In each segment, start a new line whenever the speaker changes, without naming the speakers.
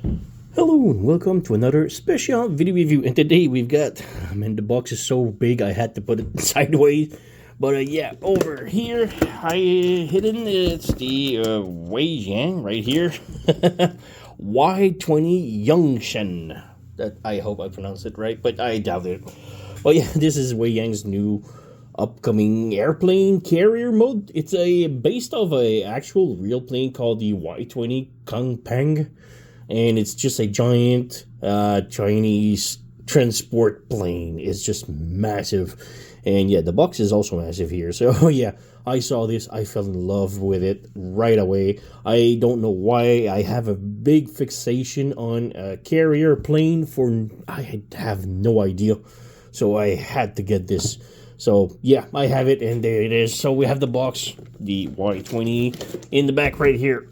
Hello and welcome to another special video review, and today we've got, the box is so big I had to put it sideways, but yeah, over here, it's the WeiJiang right here, Y-20 Sheng. That, I hope I pronounced it right, but I doubt it. But yeah, this is WeiJiang's new upcoming airplane carrier mode. It's based off a actual real plane called the Y-20 Kunpeng. And it's just a giant Chinese transport plane. It's just massive. And yeah, the box is also massive here. So yeah, I saw this. I fell in love with it right away. I don't know why. I have a big fixation on a carrier plane I have no idea. So I had to get this. So yeah, I have it, and there it is. So we have the box, the Y-20 in the back right here.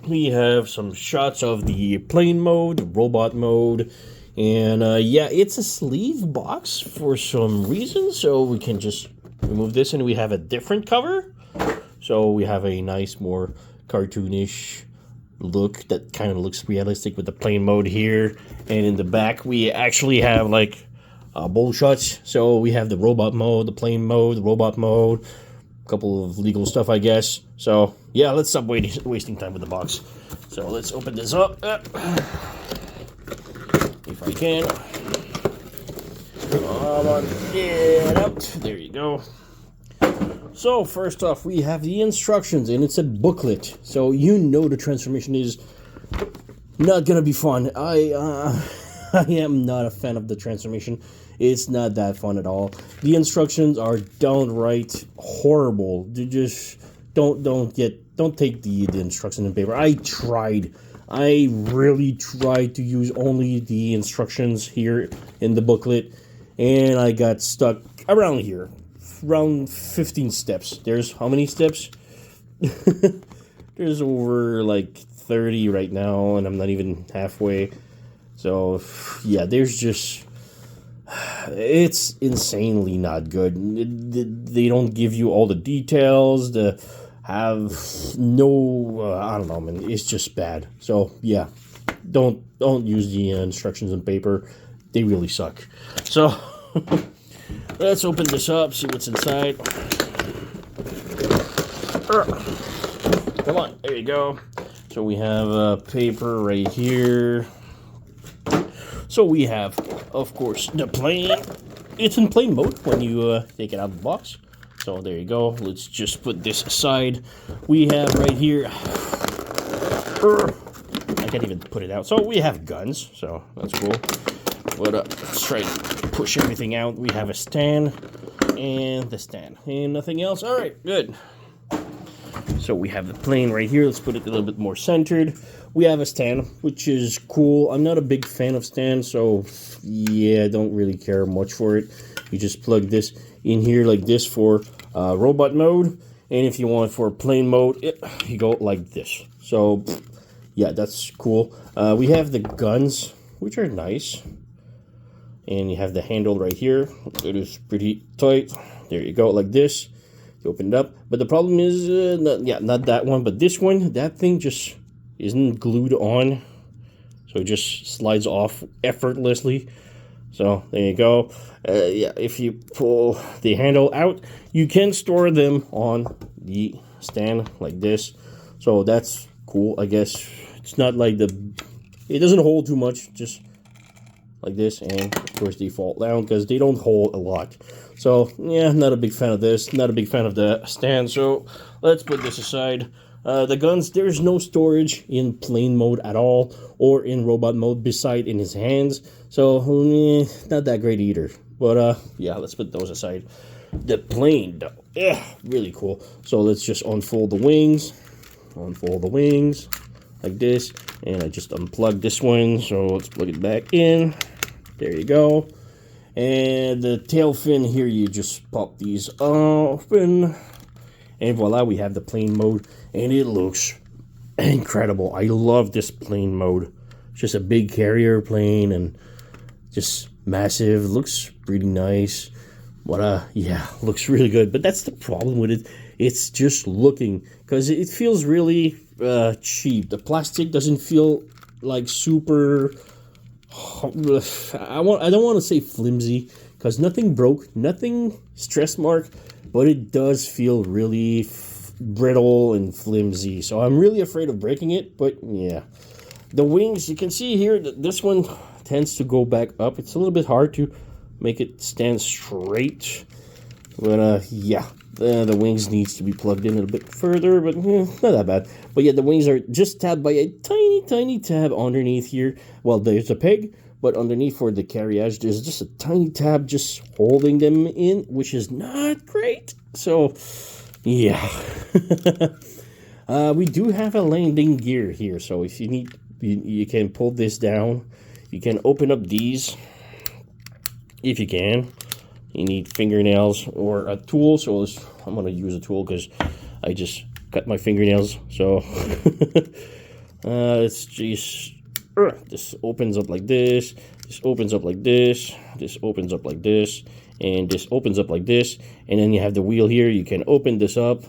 We have some shots of the plane mode, robot mode, and yeah, it's a sleeve box for some reason, so we can just remove this and we have a different cover. So we have a nice, more cartoonish look that kind of looks realistic with the plane mode here. And in the back, we actually have like bowl shots. So we have the robot mode, the plane mode, the robot mode, couple of legal stuff, I guess. So yeah, let's stop wasting time with the box. So let's open this up if I can. Come on, get out. There you go. So first off, we have the instructions, and it's a booklet. So you know the transformation is not gonna be fun. I am not a fan of the transformation. It's not that fun at all. The instructions are downright horrible. You just don't take the instructions in paper. I really tried to use only the instructions here in the booklet, and I got stuck around here. Around 15 steps. There's how many steps? There's over like 30 right now, and I'm not even halfway. So yeah, there's just, it's insanely not good. They don't give you all the details. Have no, I don't know, man. It's just bad. So yeah, don't use the instructions on paper. They really suck. So let's open this up, see what's inside. Come on, there you go. So we have paper right here. So we have, of course, the plane. It's in plane mode when you take it out of the box. So there you go. Let's just put this aside. We have right here, I can't even put it out. So we have guns, so that's cool. But let's try to push everything out. We have a stand and the stand and nothing else. All right, good. So we have the plane right here. Let's put it a little bit more centered. We have a stand, which is cool. I'm not a big fan of stands, so yeah, I don't really care much for it. You just plug this in here like this for robot mode, and if you want for plane mode, you go like this. So yeah, that's cool. We have the guns, which are nice, and you have the handle right here. It is pretty tight. There you go, like this. You open it up, but the problem is not that one, but this one. That thing just isn't glued on, so it just slides off effortlessly. So there you go. Yeah, if you pull the handle out, you can store them on the stand like this. So that's cool, I guess. It's not like it doesn't hold too much, just like this, and of course they fall down because they don't hold a lot. So yeah, not a big fan of this, not a big fan of the stand, so let's put this aside. The guns, there's no storage in plane mode at all, or in robot mode beside in his hands, so not that great either. But yeah, let's put those aside. The plane though, yeah, really cool. So let's just unfold the wings like this, and I just unplugged this one, so let's plug it back in. There you go. And the tail fin here, you just pop these open, and voila, we have the plane mode, and it looks incredible. I love this plane mode. It's just a big carrier plane and just massive. Looks pretty nice. But yeah, looks really good. But that's the problem with it. It's just looking, because it feels really cheap. The plastic doesn't feel like super. I don't want to say flimsy because nothing broke, nothing stress mark, but it does feel really brittle and flimsy. So I'm really afraid of breaking it. But yeah, the wings, you can see here that this one tends to go back up. It's a little bit hard to make it stand straight, but yeah, the wings needs to be plugged in a bit further, but not that bad. But yeah, the wings are just tabbed by a tiny tab underneath here. Well, there's a peg, but underneath for the carriage there's just a tiny tab just holding them in, which is not great. So yeah. We do have a landing gear here, so if you need, you can pull this down. You can open up these if you can. You need fingernails or a tool, so I'm going to use a tool because I just cut my fingernails. So it's just this opens up like this, this opens up like this, this opens up like this, and this opens up like this. And then you have the wheel here. You can open this up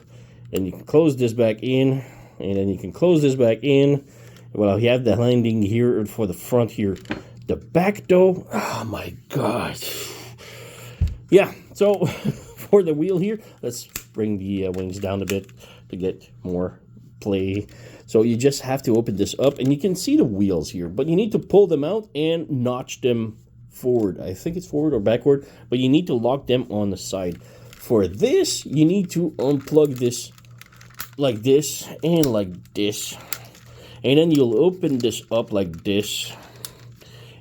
and you can close this back in, and then you can close this back in. Well, you have the landing here for the front here. The back though, oh my god. Yeah, so for the wheel here, let's bring the wings down a bit to get more play. So you just have to open this up, and you can see the wheels here, but you need to pull them out and notch them forward. I think it's forward or backward, but you need to lock them on the side. For this, you need to unplug this like this and like this. And then you'll open this up like this.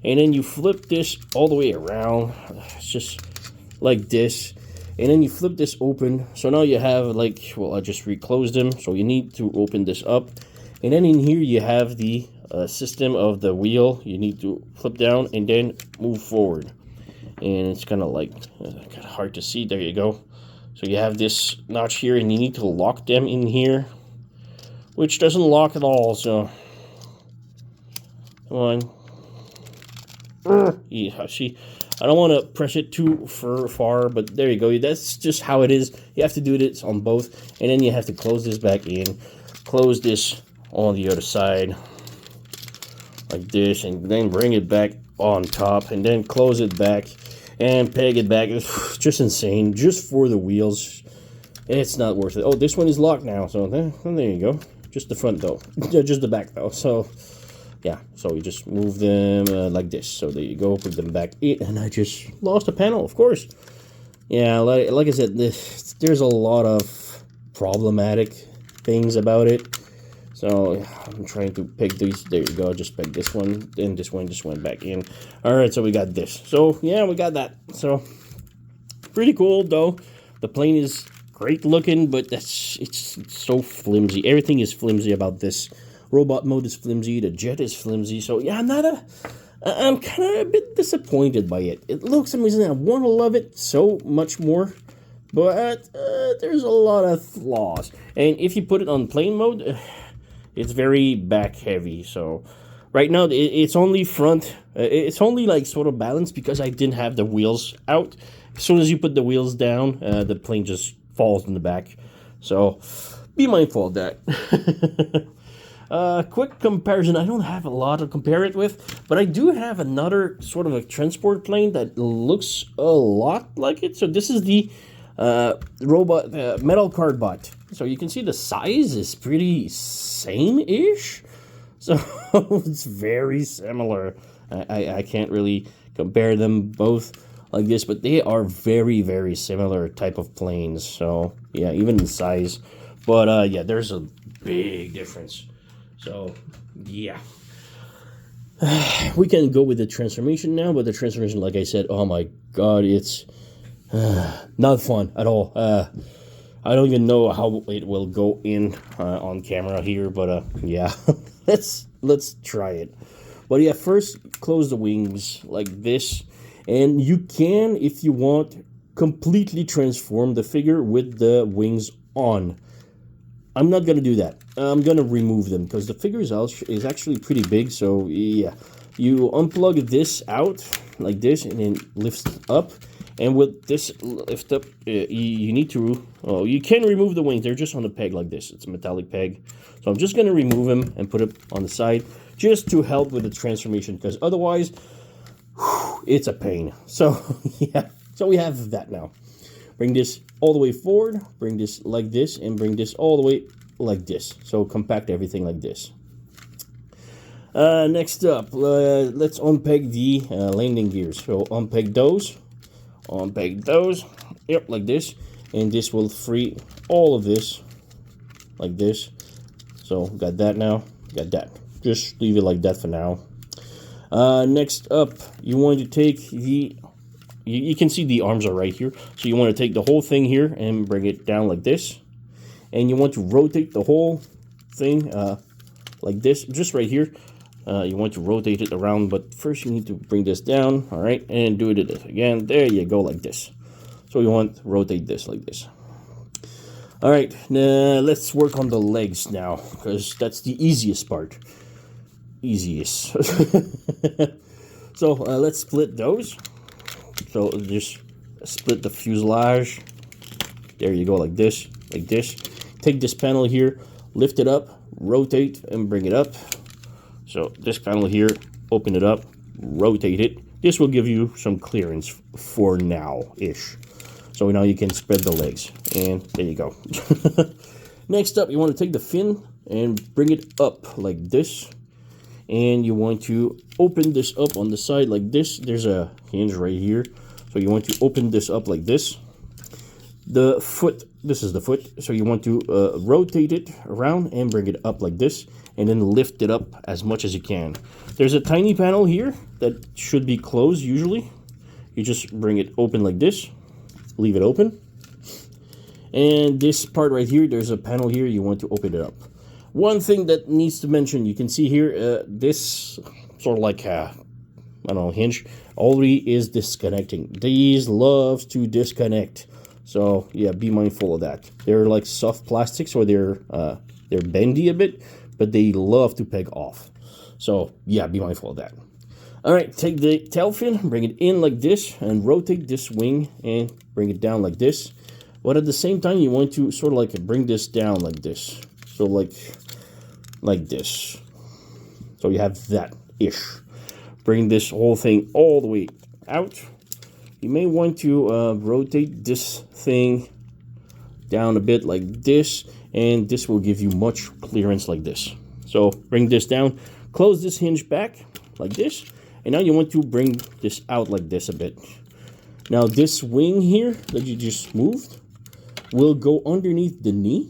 And then you flip this all the way around. It's just like this. And then you flip this open. So now you have like, well, I just reclosed them. So you need to open this up. And then in here you have the system of the wheel. You need to flip down and then move forward. And it's kind of like, kind of hard to see. There you go. So you have this notch here, and you need to lock them in here, which doesn't lock at all. So come on. Yeah, see, I don't want to press it too far, but there you go. That's just how it is. You have to do this on both, and then you have to close this back in, close this on the other side like this, and then bring it back on top, and then close it back and peg it back. It's just insane, just for the wheels. It's not worth it. Oh, this one is locked now, so there you go. Just the front though, just the back though. So yeah, so you just move them like this. So there you go, put them back in, and I just lost a panel, of course. Yeah, like I said, there's a lot of problematic things about it. So I'm trying to peg these. There you go, just peg this one, then this one just went back in. All right, so we got this. So yeah, we got that. So pretty cool though. The plane is great looking, but it's so flimsy. Everything is flimsy about this. Robot mode is flimsy. The jet is flimsy. So yeah, I'm kind of a bit disappointed by it. It looks amazing. I want to love it so much more, but there's a lot of flaws. And if you put it on plane mode, it's very back heavy. So right now it's only front. It's only like sort of balanced because I didn't have the wheels out. As soon as you put the wheels down, the plane just falls in the back. So be mindful of that. Quick comparison. I don't have a lot to compare it with, but I do have another sort of a transport plane that looks a lot like it. So this is the robot metal card bot. So you can see the size is pretty same-ish. So it's very similar. I can't really compare them both like this, but they are very, very similar type of planes. So yeah, even in size. But yeah, there's a big difference. So yeah, we can go with the transformation now. But the transformation, like I said, oh my god, it's not fun at all. I don't even know how it will go in on camera here, but yeah, let's try it. But yeah, first close the wings like this, and you can, if you want, completely transform the figure with the wings on. I'm not gonna do that. I'm gonna remove them because the figure is actually pretty big. So yeah, you unplug this out like this, and then lift up. And with this lift up, you need to, oh, you can remove the wings. They're just on the peg like this. It's a metallic peg. So I'm just going to remove them and put it on the side. just to help with the transformation, because otherwise, it's a pain. So, yeah, so we have that now. Bring this all the way forward, bring this like this, and bring this all the way like this. So compact everything like this. Next up, let's unpeg the landing gears. So unpeg those, yep, like this, and this will free all of this, like this. So got that now, got that. Just leave it like that for now. Next up, you want to take the, you can see the arms are right here. So you want to take the whole thing here and bring it down like this. And you want to rotate the whole thing like this, just right here. You want to rotate it around, but first you need to bring this down, all right, and do it again. There you go, like this. So you want to rotate this like this. All right, now let's work on the legs now, because that's the easiest part. Easiest. So let's split those. So just split the fuselage. There you go, like this, like this. Take this panel here, lift it up, rotate, and bring it up. So this panel here, open it up, rotate it. This will give you some clearance for now-ish. So now you can spread the legs, and there you go. Next up, you want to take the fin and bring it up like this. And you want to open this up on the side like this. There's a hinge right here. So you want to open this up like this. The foot, this is the foot. So you want to rotate it around and bring it up like this. And then lift it up as much as you can. There's a tiny panel here that should be closed usually. You just bring it open like this. Leave it open. And this part right here, there's a panel here. You want to open it up. One thing that needs to mention, you can see here, this sort of like, I don't know, hinge, already is disconnecting. These love to disconnect. So, yeah, be mindful of that. They're like soft plastics, or they're bendy a bit, but they love to peg off. So, yeah, be mindful of that. All right, take the tail fin, bring it in like this, and rotate this wing and bring it down like this. But at the same time, you want to sort of like bring this down like this. So like this. So you have that-ish. Bring this whole thing all the way out. You may want to rotate this thing down a bit like this, and this will give you much clearance like this. So bring this down, close this hinge back like this, and now you want to bring this out like this a bit. Now this wing here that you just moved will go underneath the knee,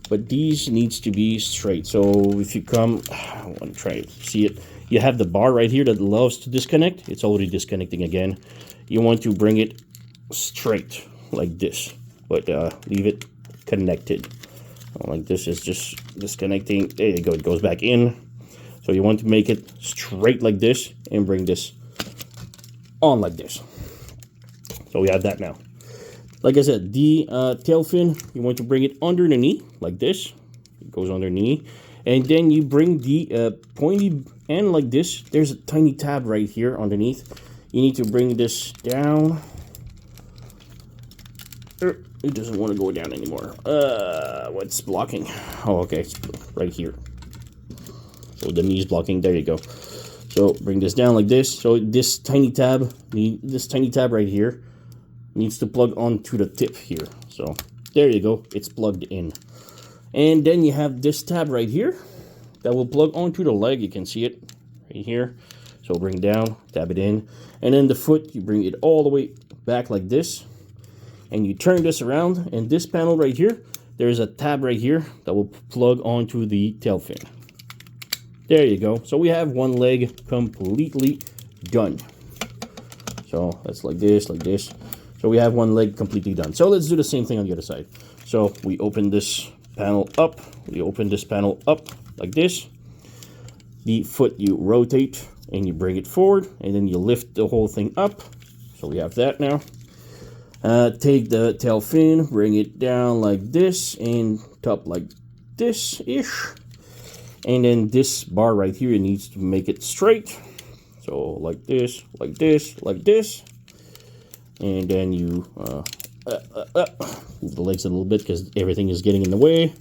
but these needs to be straight. So if you come, I want to try to see it. You have the bar right here that loves to disconnect. It's already disconnecting again. You want to bring it straight like this, but leave it connected. Like this is just disconnecting. There you go, it goes back in. So you want to make it straight like this and bring this on like this. So we have that now. Like I said, the tail fin, you want to bring it under the knee, like this. It goes under the knee. And then you bring the pointy end like this. There's a tiny tab right here underneath. You need to bring this down. It doesn't want to go down anymore. What's blocking? Oh, okay, it's right here. So the knee's blocking, there you go. So bring this down like this. So this tiny tab right here needs to plug onto the tip here. So there you go, it's plugged in. And then you have this tab right here that will plug onto the leg. You can see it right here. So bring it down, tab it in. And then the foot, you bring it all the way back like this. And you turn this around, and this panel right here, there's a tab right here that will plug onto the tail fin. There you go. So we have one leg completely done. So that's like this, like this. So we have one leg completely done. So let's do the same thing on the other side. So we open this panel up. We open this panel up like this. The foot you rotate and you bring it forward, and then you lift the whole thing up. So we have that now. Take the tail fin, bring it down like this, and top like this-ish. And then this bar right here, it needs to make it straight. So like this, like this, like this. And then you move the legs a little bit because everything is getting in the way.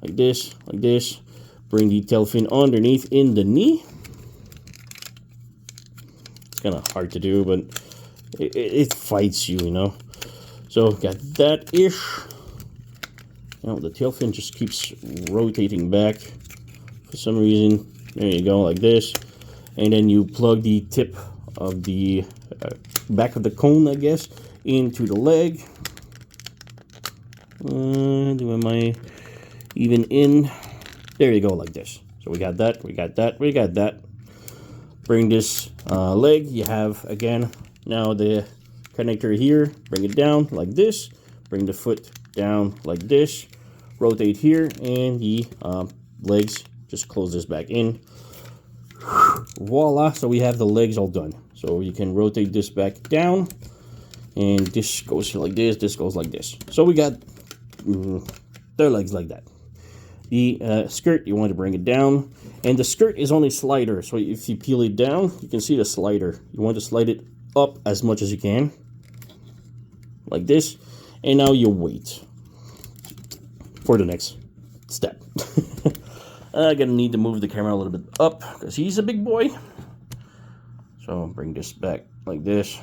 Like this, like this. Bring the tail fin underneath in the knee. It's kind of hard to do, but it fights you, you know. So got that ish. You know, the tail fin just keeps rotating back for some reason. There you go, like this. And then you plug the tip of the back of the cone, I guess, into the leg. Am I even in? There you go, like this. So we got that, we got that, we got that. Bring this leg, you have, again, now the connector here. Bring it down like this. Bring the foot down like this. Rotate here, and the legs, just close this back in. Voila, so we have the legs all done. So you can rotate this back down, and this goes like this goes like this. So we got their legs like that. The skirt, you want to bring it down, and the skirt is only slider, so if you peel it down, you can see the slider. You want to slide it up as much as you can, like this, and now you wait for the next step. I'm gonna need to move the camera a little bit up because he's a big boy. So bring this back like this.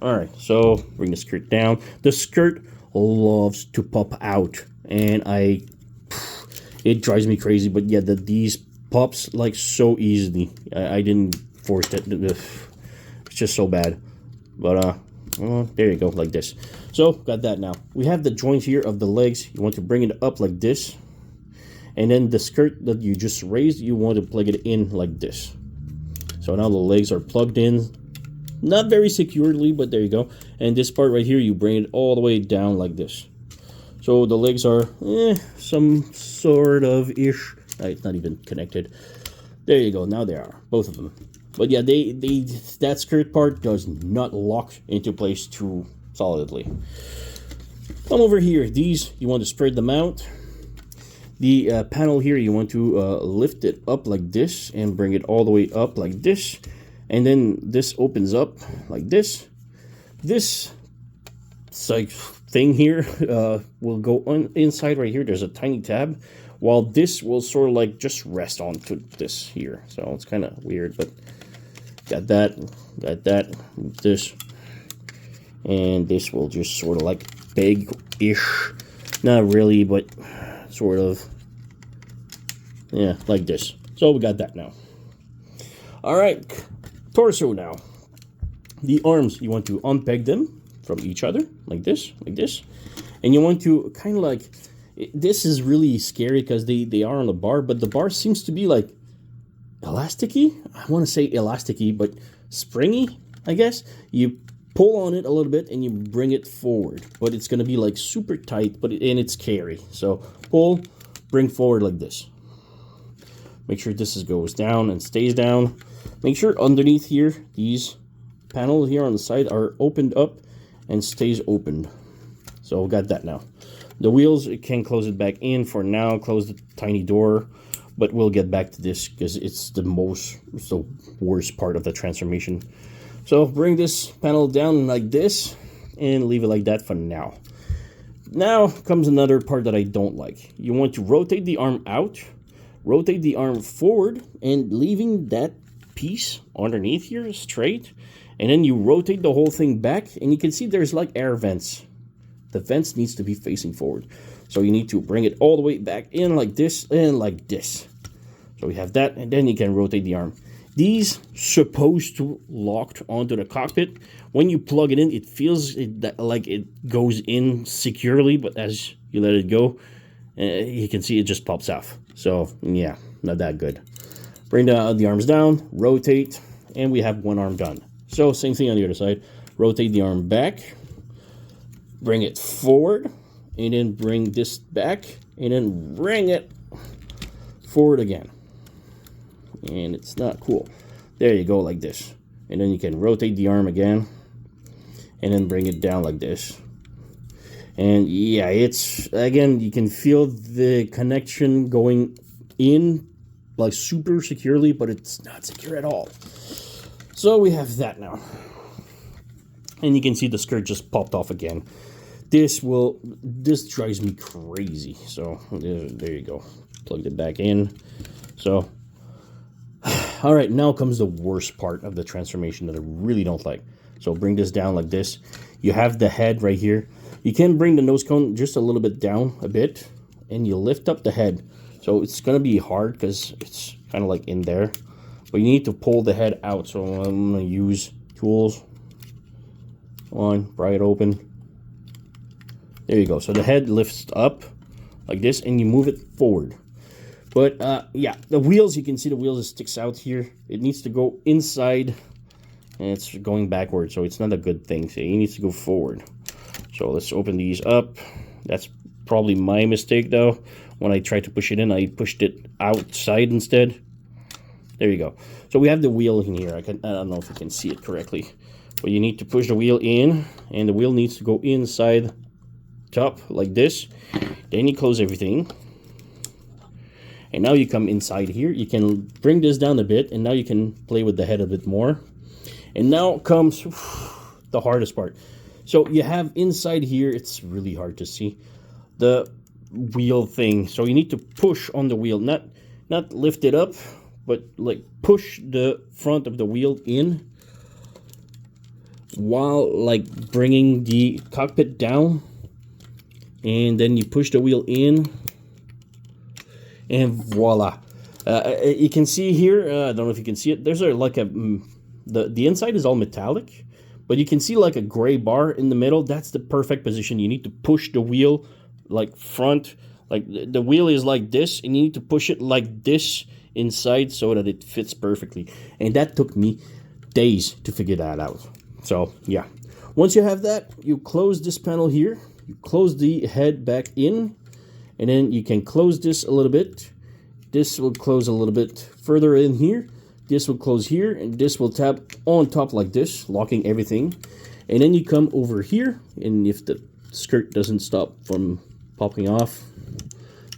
Alright, so bring the skirt down. The skirt loves to pop out, and it drives me crazy, but yeah, these pops like so easily. I didn't force it. It's just so bad. But there you go, like this. So got that. Now we have the joint here of the legs. You want to bring it up like this, and then the skirt that you just raised, you want to plug it in like this. So now the legs are plugged in, not very securely, but there you go. And this part right here, you bring it all the way down like this. So the legs are some sort of ish. It's not even connected. There you go. Now they are, both of them. But yeah, that skirt part does not lock into place too solidly. Come over here. These, you want to spread them out. The panel here, you want to lift it up like this and bring it all the way up like this. And then this opens up like this. This like thing here will go on inside right here. There's a tiny tab, while this will sort of like just rest onto this here. So it's kind of weird, but got that, this, and this will just sort of like big-ish, not really, but sort of, yeah, like this. So we got that now. All right, torso now. The arms, you want to unpeg them from each other like this, and you want to kind of like, this is really scary because they are on the bar, but the bar seems to be like elasticy. I want to say elasticy, but springy, I guess. You pull on it a little bit and you bring it forward, but it's going to be like super tight, but and it's scary. So pull, bring forward like this. Make sure this goes down and stays down. Make sure underneath here, these panels here on the side are opened up and stays opened. So we got that now. The wheels, it can close it back in for now, close the tiny door, but we'll get back to this because it's the worst part of the transformation. So bring this panel down like this and leave it like that for now. Now comes another part that I don't like. You want to rotate the arm out, rotate the arm forward, and leaving that piece underneath here straight, and then you rotate the whole thing back, and you can see there's like air vents. The vents needs to be facing forward. So you need to bring it all the way back in like this and like this. So we have that, and then you can rotate the arm. These supposed to locked onto the cockpit. When you plug it in, it feels like it goes in securely, but as you let it go, you can see it just pops off. So yeah, not that good. Bring the arms down, rotate, and we have one arm done. So same thing on the other side. Rotate the arm back, bring it forward, and then bring this back, and then bring it forward again. And it's not cool. There you go, like this. And then you can rotate the arm again, and then bring it down like this. And yeah, it's, again, you can feel the connection going in like super securely, but it's not secure at all. So we have that now. And you can see the skirt just popped off again. this drives me crazy. So there you go. Plugged it back in. So, all right, now comes the worst part of the transformation that I really don't like. So bring this down like this. You have the head right here. You can bring the nose cone just a little bit down a bit, and you lift up the head. So it's gonna be hard because it's kind of like in there, but you need to pull the head out. So I'm gonna use tools. Pry it open. There you go. So the head lifts up like this, and you move it forward. But yeah, the wheels, you can see the wheels, it sticks out here. It needs to go inside, and it's going backward, so it's not a good thing. So it needs to go forward. So let's open these up. That's probably my mistake, though. When I tried to push it in, I pushed it outside instead. There you go. So we have the wheel in here. I don't know if you can see it correctly, but you need to push the wheel in, and the wheel needs to go inside top like this. Then you close everything, and now you come inside here. You can bring this down a bit, and now you can play with the head a bit more. And now comes the hardest part. So you have inside here, it's really hard to see, the wheel thing. So you need to push on the wheel, not lift it up, but like push the front of the wheel in while like bringing the cockpit down, and then you push the wheel in, and voila. You can see here, I don't know if you can see it, there's like a the inside is all metallic, but you can see like a gray bar in the middle. That's the perfect position. You need to push the wheel like front, like the wheel is like this, and you need to push it like this inside so that it fits perfectly. And that took me days to figure that out. So yeah, once you have that, you close this panel here, you close the head back in, and then you can close this a little bit. This will close a little bit further in here. This will close here, and this will tap on top like this, locking everything. And then you come over here, and if the skirt doesn't stop from popping off,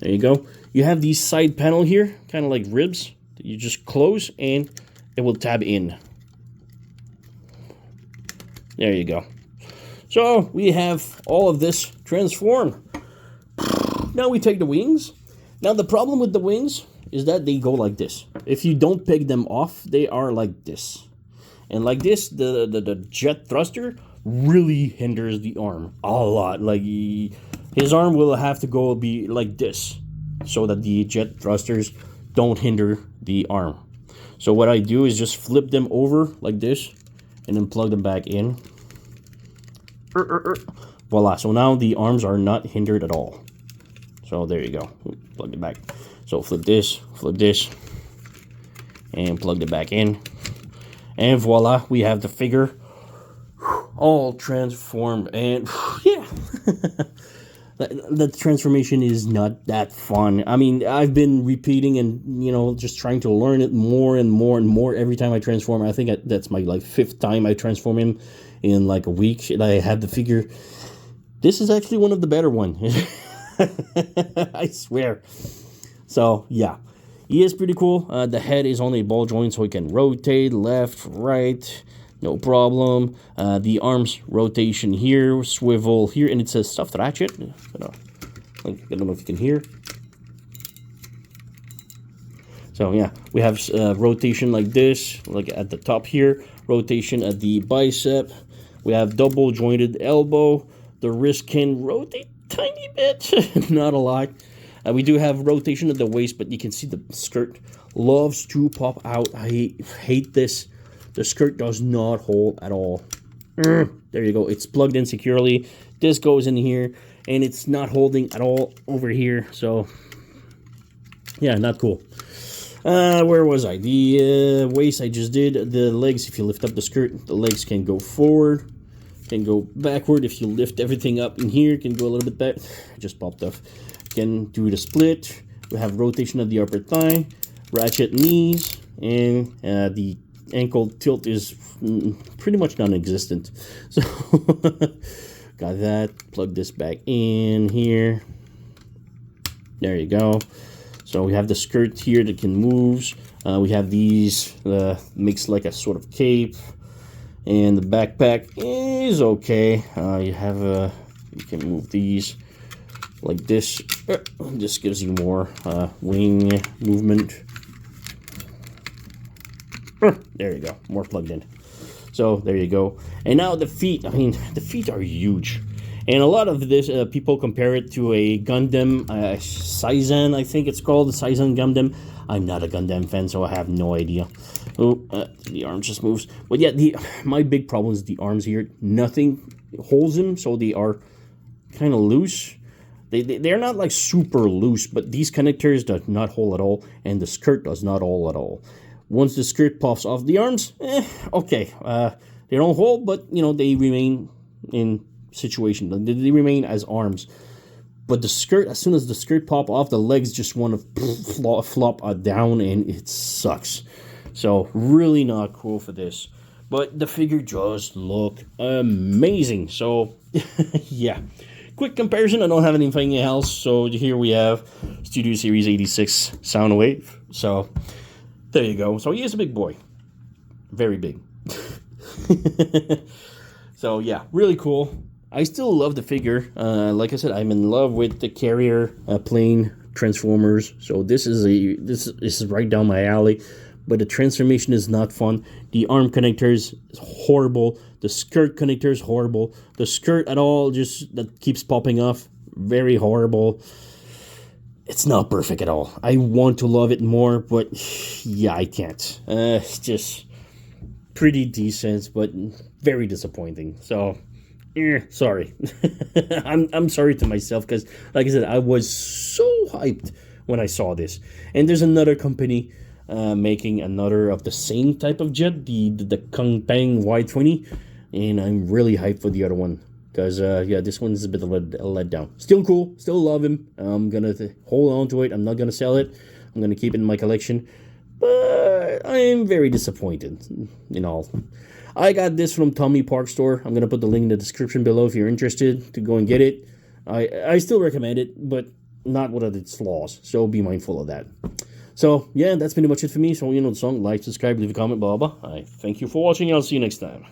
there you go. You have these side panel here, kind of like ribs, that you just close, and it will tab in. There you go. So we have all of this transformed. Now we take the wings. Now the problem with the wings is that they go like this. If you don't pick them off, they are like this. And like this, the jet thruster really hinders the arm a lot. Like his arm will have to go be like this so that the jet thrusters don't hinder the arm. So what I do is just flip them over like this and then plug them back in. Voila. So now the arms are not hindered at all. So there you go. Plug it back. So flip this, and plug it back in. And voila, we have the figure all transformed. And yeah, the transformation is not that fun. I mean, I've been repeating and, you know, just trying to learn it more and more and more every time I transform. I think that's my like 5th time I transform him in like a week. And I had the figure. This is actually one of the better ones. I swear. So yeah, he is pretty cool. The head is on a ball joint, so he can rotate left, right, no problem. The arms rotation here, swivel here, and it's a stuffed ratchet. I don't know if you can hear. So yeah, we have rotation like this, like at the top here, rotation at the bicep. We have double jointed elbow. The wrist can rotate tiny bit, not a lot. We do have rotation at the waist, but you can see the skirt loves to pop out. I hate this. The skirt does not hold at all. There you go. It's plugged in securely. This goes in here, and it's not holding at all over here. So, yeah, not cool. Where was I? The waist I just did. The legs, if you lift up the skirt, the legs can go forward, can go backward. If you lift everything up in here, can go a little bit back. Just popped off. Can do the split. We have rotation of the upper thigh, ratchet knees, and the ankle tilt is pretty much non-existent. So got that. Plug this back in here. There you go. So we have the skirt here that can move. We have these makes like a sort of cape, and the backpack is okay. You have You can move these like this. This gives you more wing movement. There you go, more plugged in. So there you go. And now the feet. I mean, the feet are huge. And a lot of this, people compare it to a Gundam, Saizen, I think it's called, the Saizen Gundam. I'm not a Gundam fan, so I have no idea. Oh, the arm just moves. But yeah, my big problem is the arms here. Nothing holds them, so they are kind of loose. They're not like super loose, but these connectors do not hold at all, and the skirt does not hold at all. Once the skirt pops off the arms, okay. They don't hold, but, you know, they remain in situation. They remain as arms. But the skirt, as soon as the skirt pop off, the legs just want to flop down, and it sucks. So really not cool for this. But the figure just look amazing. So yeah, quick comparison. I don't have anything else. So here we have Studio Series 86 Soundwave. So there you go. So he is a big boy, very big. So yeah, really cool. I still love the figure. Like I said, I'm in love with the carrier plane transformers. So this is right down my alley. But the transformation is not fun. The arm connectors is horrible. The skirt connector is horrible. The skirt at all just that keeps popping off, very horrible. It's not perfect at all. I want to love it more, but yeah, I can't. It's just pretty decent, but very disappointing. So. Sorry. I'm sorry to myself because, like I said, I was so hyped when I saw this. And there's another company making another of the same type of jet, the Kunpeng Y-20, and I'm really hyped for the other one because yeah, this one's a bit of a letdown. Still cool, still love him. I'm gonna hold on to it. I'm not gonna sell it. I'm gonna keep it in my collection. But I am very disappointed in all. I got this from Tommy Park Store. I'm going to put the link in the description below if you're interested to go and get it. I still recommend it, but not without its flaws. So be mindful of that. So, yeah, that's pretty much it for me. So, you know the song. Like, subscribe, leave a comment, blah, blah. I thank you for watching. I'll see you next time.